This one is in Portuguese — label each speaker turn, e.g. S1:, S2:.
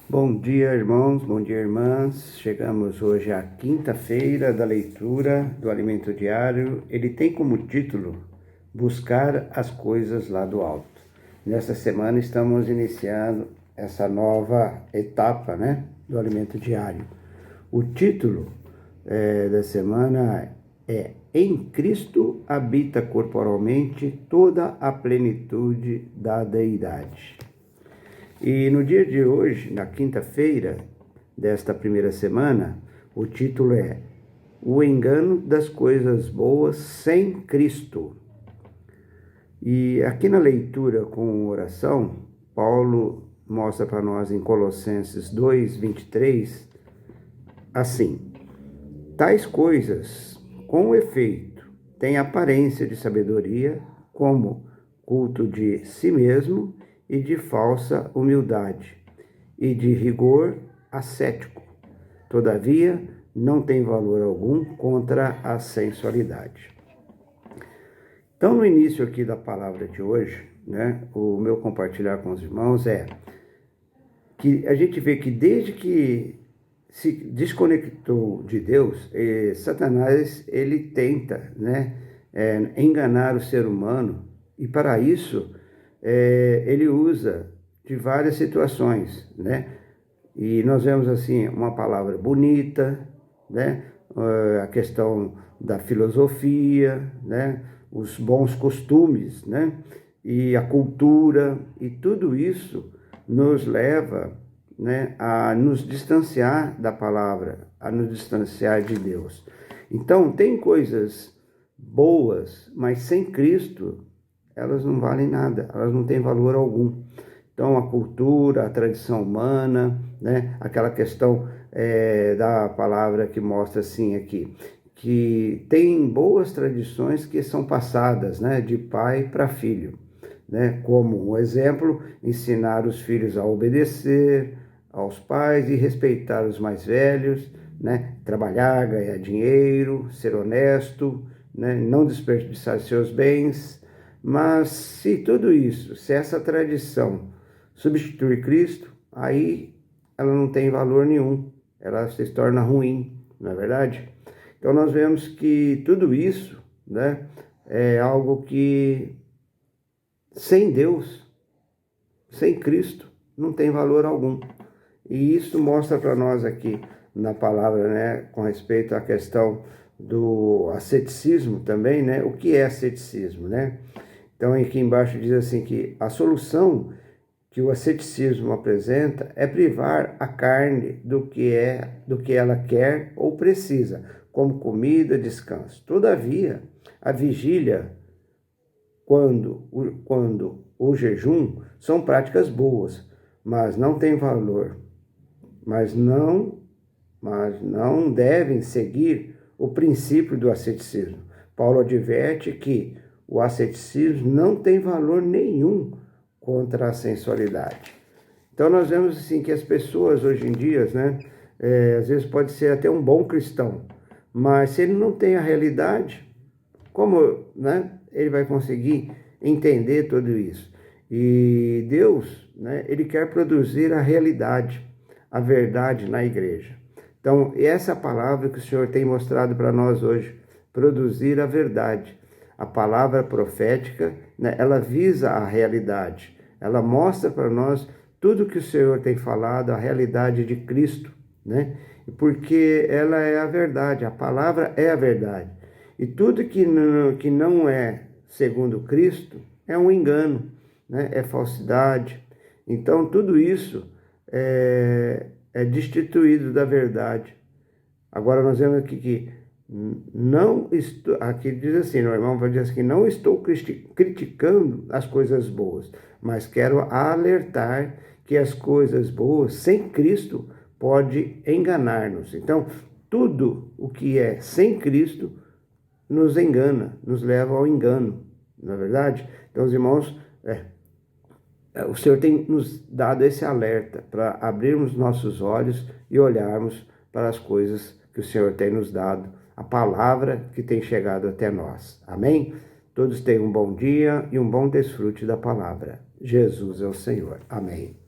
S1: Bom dia, irmãos, bom dia, irmãs. Chegamos hoje à quinta-feira da leitura do Alimento Diário. Ele tem como título Buscar as Coisas lá do Alto. Nesta semana estamos iniciando essa nova etapa, do Alimento Diário. O título da semana é Em Cristo habita corporalmente toda a plenitude da Deidade. E no dia de hoje, na quinta-feira desta primeira semana, o título é O Engano das Coisas Boas sem Cristo. E aqui na leitura com oração, Paulo mostra para nós em Colossenses 2:23, assim: tais coisas, com efeito, têm aparência de sabedoria, como culto de si mesmo e de falsa humildade, e de rigor ascético. Todavia, não tem valor algum contra a sensualidade. Então, no início aqui da palavra de hoje, o meu compartilhar com os irmãos é que a gente vê que desde que se desconectou de Deus, Satanás, ele tenta, enganar o ser humano, e para isso ele usa de várias situações, E nós vemos assim uma palavra bonita, a questão da filosofia, os bons costumes, e a cultura, e tudo isso nos leva, a nos distanciar da palavra, a nos distanciar de Deus. Então, tem coisas boas, mas sem Cristo elas não valem nada, elas não têm valor algum. Então, a cultura, a tradição humana, aquela questão da palavra que mostra assim aqui, que tem boas tradições que são passadas, de pai para filho, como um exemplo, ensinar os filhos a obedecer aos pais e respeitar os mais velhos, trabalhar, ganhar dinheiro, ser honesto, não desperdiçar seus bens. Mas se tudo isso, se essa tradição substituir Cristo, aí ela não tem valor nenhum, ela se torna ruim, não é verdade? Então nós vemos que tudo isso, é algo que sem Deus, sem Cristo, não tem valor algum. E isso mostra para nós aqui na palavra, com respeito à questão do asceticismo também, o que é asceticismo, Então, aqui embaixo diz assim que a solução que o asceticismo apresenta é privar a carne do que ela quer ou precisa, como comida, descanso. Todavia, a vigília, quando o jejum, são práticas boas, mas não têm valor, mas não devem seguir o princípio do asceticismo. Paulo adverte que o asceticismo não tem valor nenhum contra a sensualidade. Então nós vemos assim que as pessoas hoje em dia, às vezes pode ser até um bom cristão, mas se ele não tem a realidade, como ele vai conseguir entender tudo isso? E Deus, ele quer produzir a realidade, a verdade na igreja. Então essa é a palavra que o Senhor tem mostrado para nós hoje, produzir a verdade. A palavra profética, ela visa a realidade. Ela mostra para nós tudo que o Senhor tem falado, a realidade de Cristo, Porque ela é a verdade, a palavra é a verdade. E tudo que não é segundo Cristo é um engano, é falsidade. Então, tudo isso é destituído da verdade. Agora, nós vemos aqui que não estou, aqui diz assim, o irmão vai dizer assim, não estou criticando as coisas boas, mas quero alertar que as coisas boas sem Cristo pode enganar-nos. Então, tudo o que é sem Cristo nos engana, nos leva ao engano, não é verdade? Então, os irmãos, o Senhor tem nos dado esse alerta para abrirmos nossos olhos e olharmos para as coisas que o Senhor tem nos dado, a palavra que tem chegado até nós. Amém? Todos tenham um bom dia e um bom desfrute da palavra. Jesus é o Senhor. Amém.